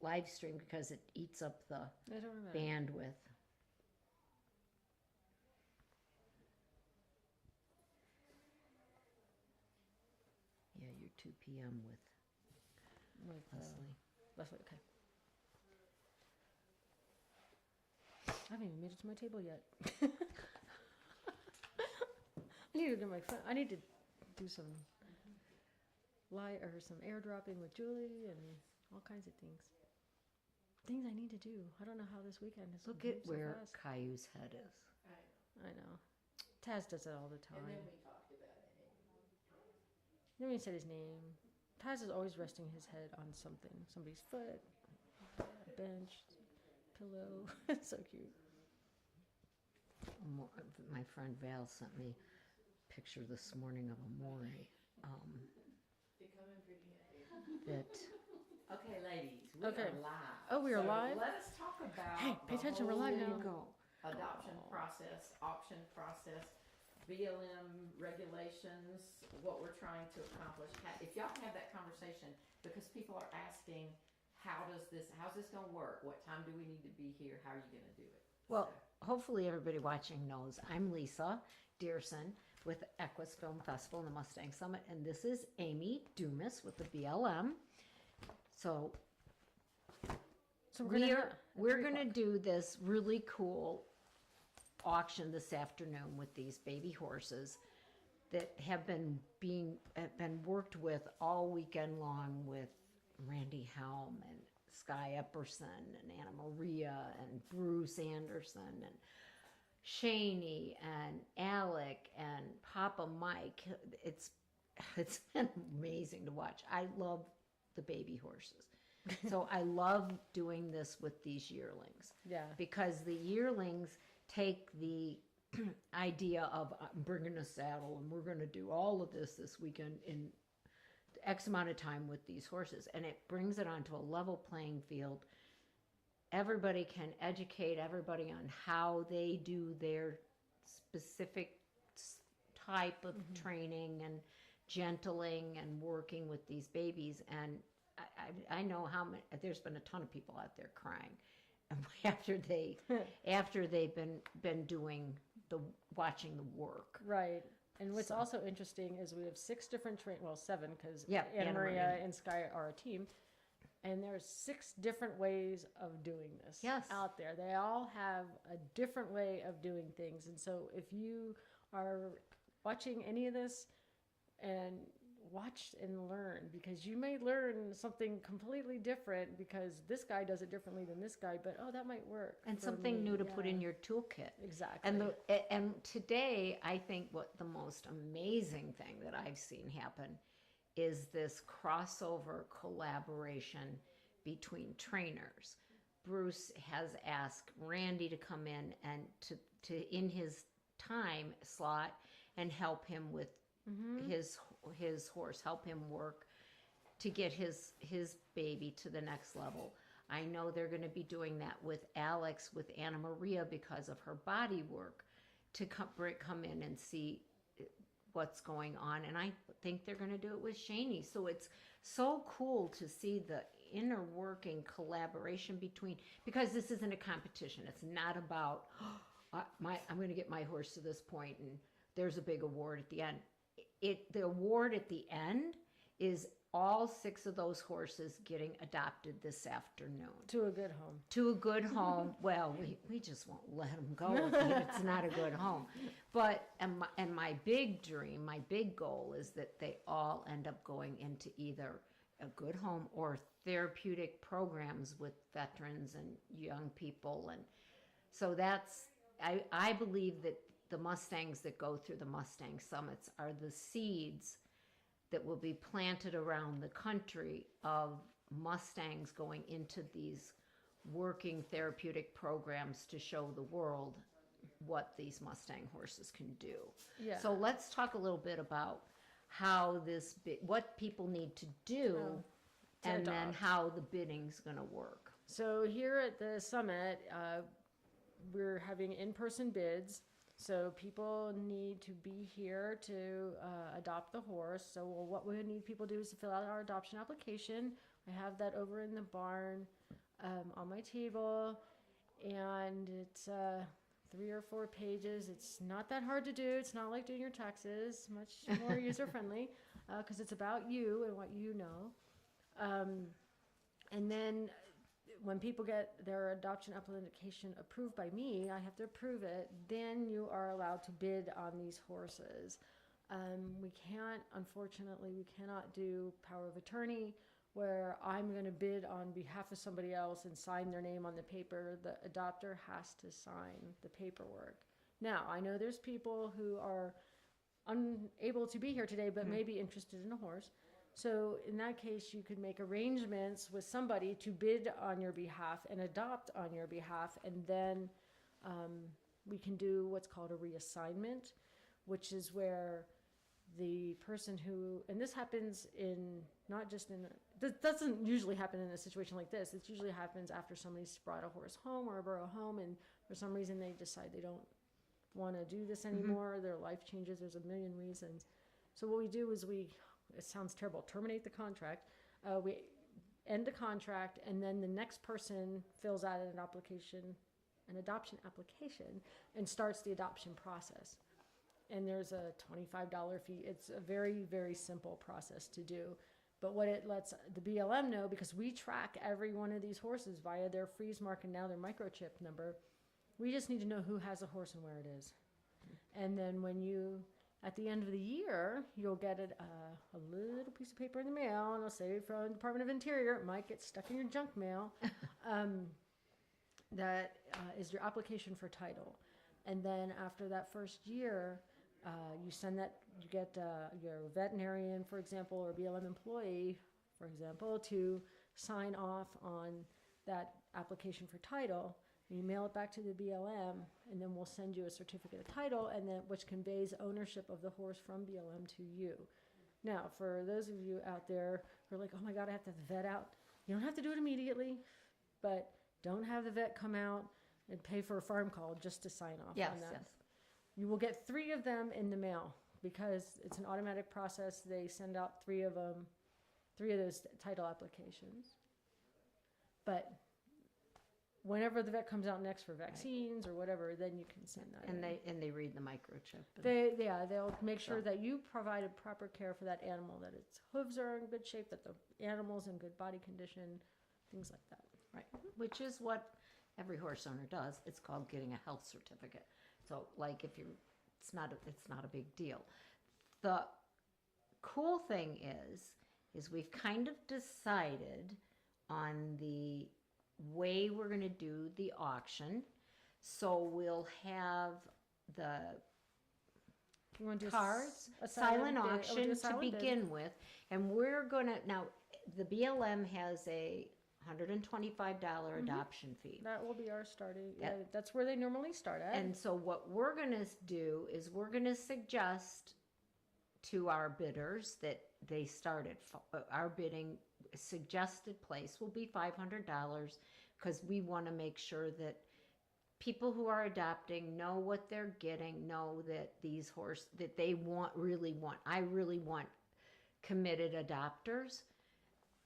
live stream because it eats up the I don't know. bandwidth. Yeah, you're 2 p.m. with Leslie. Leslie, okay. I haven't even made it to my table yet. I need to do some some airdropping with Julie and all kinds of things. Things I need to do. I don't know how this weekend is. Look at where Caillou's head is. I know. Taz does it all the time. And then we talked about it. Then we said his name. Taz is always resting his head on something. Somebody's foot, a bench, pillow. It's so cute. My friend Val sent me a picture this morning of a Maury. They're coming pretty heavy. That Okay, ladies, we Okay. are live. Oh, we are live? Let us talk about Hey, pay the attention, we're live whole now. go. Adoption process, auction process, BLM regulations, what we're trying to accomplish. If y'all can have that conversation, because people are asking, how's this going to work? What time do we need to be here? How are you going to do it? Well, hopefully everybody watching knows I'm Lisa Diersen with EQUUS Film Festival and the Mustang Summit, and this is Amy Dumas with the BLM. So we're gonna do this really cool auction this afternoon with these baby horses that have been worked with all weekend long with Randy Helm and Sky Epperson and Anna Maria and Bruce Anderson and Shaney and Alec and Papa Mike. It's been amazing to watch. I love the baby horses. So I love doing this with these yearlings. Yeah. Because the yearlings take the idea of I'm bringing a saddle and we're going to do all of this weekend in X amount of time with these horses, and it brings it onto a level playing field. Everybody can educate everybody on how they do their specific type of training and gentling and working with these babies. And I know how many, there's been a ton of people out there crying after they've been doing watching the work. Right. And what's also interesting is we have 6 different seven, because Yeah, Anna Anna Maria Maria. and Sky are a team. And there's 6 different ways of doing this Yes. out there. They all have a different way of doing things. And so if you are watching any of this, and watch and learn, because you may learn something completely different because this guy does it differently than this guy, but that might work. And for something me. new to put Yeah. in your toolkit. Exactly. And today, I think what the most amazing thing that I've seen happen is this crossover collaboration between trainers. Bruce has asked Randy to come in and to in his time slot and help him with his horse, help him work to get his baby to the next level. I know they're going to be doing that with Alex, with Anna Maria, because of her body work, to come in and see what's going on. And I think they're going to do it with Shaney. So it's so cool to see the inner working collaboration because this isn't a competition. It's not about, I'm going to get my horse to this point and there's a big award at the end. The award at the end is all 6 of those horses getting adopted this afternoon. To a good home. To a good home. Well, we just won't let them go if it's not a good home. But, and my big dream, my big goal is that they all end up going into either a good home or therapeutic programs with veterans and young people. And so I believe that the Mustangs that go through the Mustang Summits are the seeds that will be planted around the country of Mustangs going into these working therapeutic programs to show the world what these Mustang horses can do. Yeah. So let's talk a little bit about how what people need to do, to and then adopt. how the bidding's going to work. So here at the summit, we're having in-person bids. So people need to be here to adopt the horse. So what we need people to do is to fill out our adoption application. I have that over in the barn on my table, and it's 3 or 4 pages. It's not that hard to do. It's not like doing your taxes, much more user friendly, because it's about you and what you know. And then when people get their adoption application approved by me, I have to approve it. Then you are allowed to bid on these horses. Unfortunately, we cannot do power of attorney where I'm going to bid on behalf of somebody else and sign their name on the paper. The adopter has to sign the paperwork. Now, I know there's people who are unable to be here today, but may be interested in a horse. So in that case, you could make arrangements with somebody to bid on your behalf and adopt on your behalf. And then we can do what's called a reassignment, which is where the person who, and this happens in, not just in, this doesn't usually happen in a situation like this. It usually happens after somebody's brought a horse home or a burro home, and for some reason they decide they don't want to do this anymore. Their life changes. There's a million reasons. So what we do is it sounds terrible, terminate the contract. We end the contract, and then the next person fills out an adoption application, and starts the adoption process. And there's a $25 fee. It's a very, very simple process to do. But what it lets the BLM know, because we track every one of these horses via their freeze mark and now their microchip number, we just need to know who has a horse and where it is. And then at the end of the year, you'll get a little piece of paper in the mail, and it'll say from the Department of Interior. It might get stuck in your junk mail. That is your application for title. And then after that first year, you get your veterinarian, for example, or BLM employee, for example, to sign off on that application for title. You mail it back to the BLM, and then we'll send you a certificate of title, and then which conveys ownership of the horse from BLM to you. Now, for those of you out there who are like, oh my God, I have to have the vet out, you don't have to do it immediately, but don't have the vet come out and pay for a farm call just to sign off on that. Yes. You will get 3 of them in the mail because it's an automatic process. They send out 3 of those title applications. But whenever the vet comes out next for vaccines or whatever, then you can send that. And they read the microchip. They'll make sure that you provided proper care for that animal, that its hooves are in good shape, that the animal's in good body condition, things like that. Right. Which is what every horse owner does. It's called getting a health certificate. So, like, it's not a big deal. The cool thing is we've kind of decided on the way we're going to do the auction. So we'll have the You want to do cards, a silent bid. auction Do a to silent bid. begin with, and we're going to now. The BLM has a $125 adoption fee. That will be our starting. That's where they normally start at. And so what we're going to do is we're going to suggest to our bidders that they start at our bidding suggested place will be $500, because we want to make sure that people who are adopting know what they're getting, know that these horses that they really want. I really want committed adopters.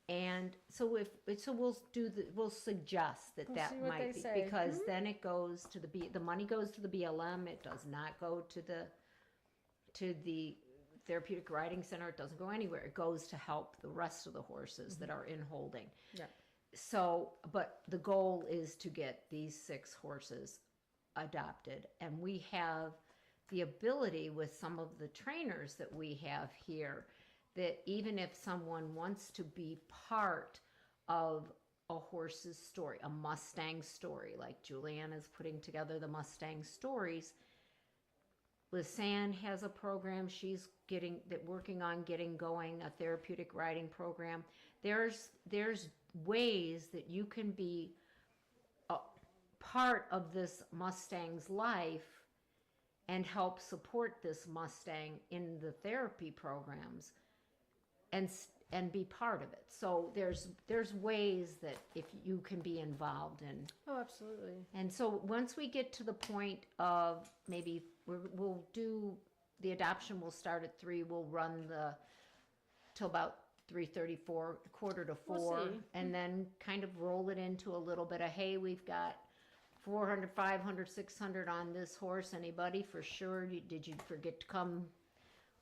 And so we'll suggest that might be, because then it goes to the money goes to the BLM. It does not go to the Therapeutic Riding Center. It doesn't go anywhere. It goes to help the rest of the horses that are in holding. Yeah. So, but the goal is to get these 6 horses adopted, and we have the ability with some of the trainers that we have here, that even if someone wants to be part of a horse's story, a Mustang story, like Julianne is putting together the Mustang stories, Lisanne has a program she's working on getting going, a therapeutic riding program. There's ways that you can be a part of this Mustang's life and help support this Mustang in the therapy programs and be part of it. So there's ways that if you can be involved in. Oh, absolutely. And so once we get to the point of maybe we'll do the adoption, we'll start at 3, we'll run till about 3:34, quarter to We'll 4, see. and then kind of roll it into a little bit of, hey, we've got 400, 500, 600 on this horse. Anybody for sure? Did you forget to come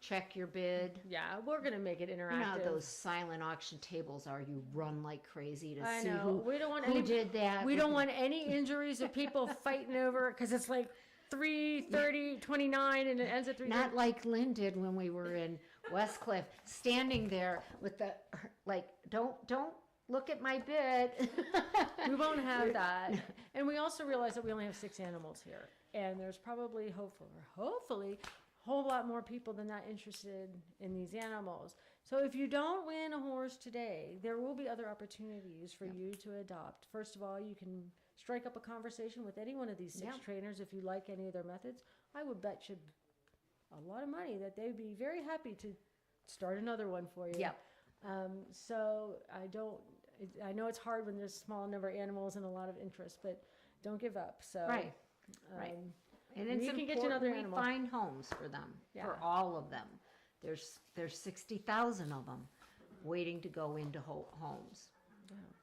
check your bid? Yeah, we're gonna make it You know interactive. how those silent auction tables are. You run like crazy to I see know. We don't want who any. did that. We don't want any injuries of people fighting over because it's like 3:30, 29, and it ends at 3:30. Not like Lynn did when we were in Westcliff, standing there with the, like, don't look at my bid. We won't have that. And we also realize that we only have 6 animals here, and there's probably hopefully a whole lot more people than that interested in these animals. So if you don't win a horse today, there will be other opportunities for you to adopt. First of all, you can strike up a conversation with any one of these 6 Yeah. trainers if you like any of their methods. I would bet you a lot of money that they'd be very happy to start another one for you. Yeah. So I know it's hard when there's a small number of animals and a lot of interest, but don't give up. So Right, right. um, And it's We can important get you another we animal. find homes for them, for Yeah. all of them. There's 60,000 of them waiting to go into homes.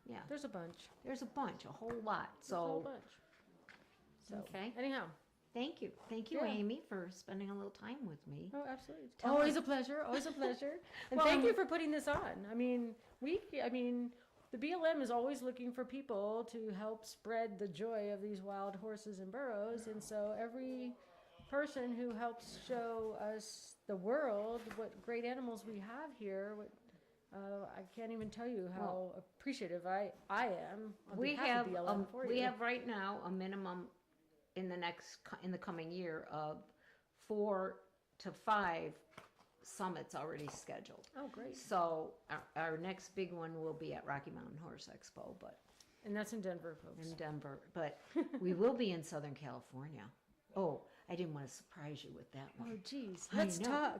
Yeah, There's a bunch. there's a bunch, a whole lot. There's a whole So, bunch. So, okay. anyhow. thank you, Yeah. Amy, for spending a little time with me. Oh, absolutely. Tell Always us- a pleasure. Always a pleasure. And Well, thank you for putting this on. I mean, the BLM is always looking for people to help spread the joy of these wild horses and burros. And so every person who helps show us the world what great animals we have here, I can't even tell you how appreciative I am on We behalf have of BLM for we you. have right now a minimum in the coming year of 4 to 5 summits already scheduled. Oh, great. So our next big one will be at Rocky Mountain Horse Expo, but And that's in Denver, folks. in Denver. But we will be in Southern California. Oh, I didn't want to surprise you with that one. Oh, geez. I Let's know. talk.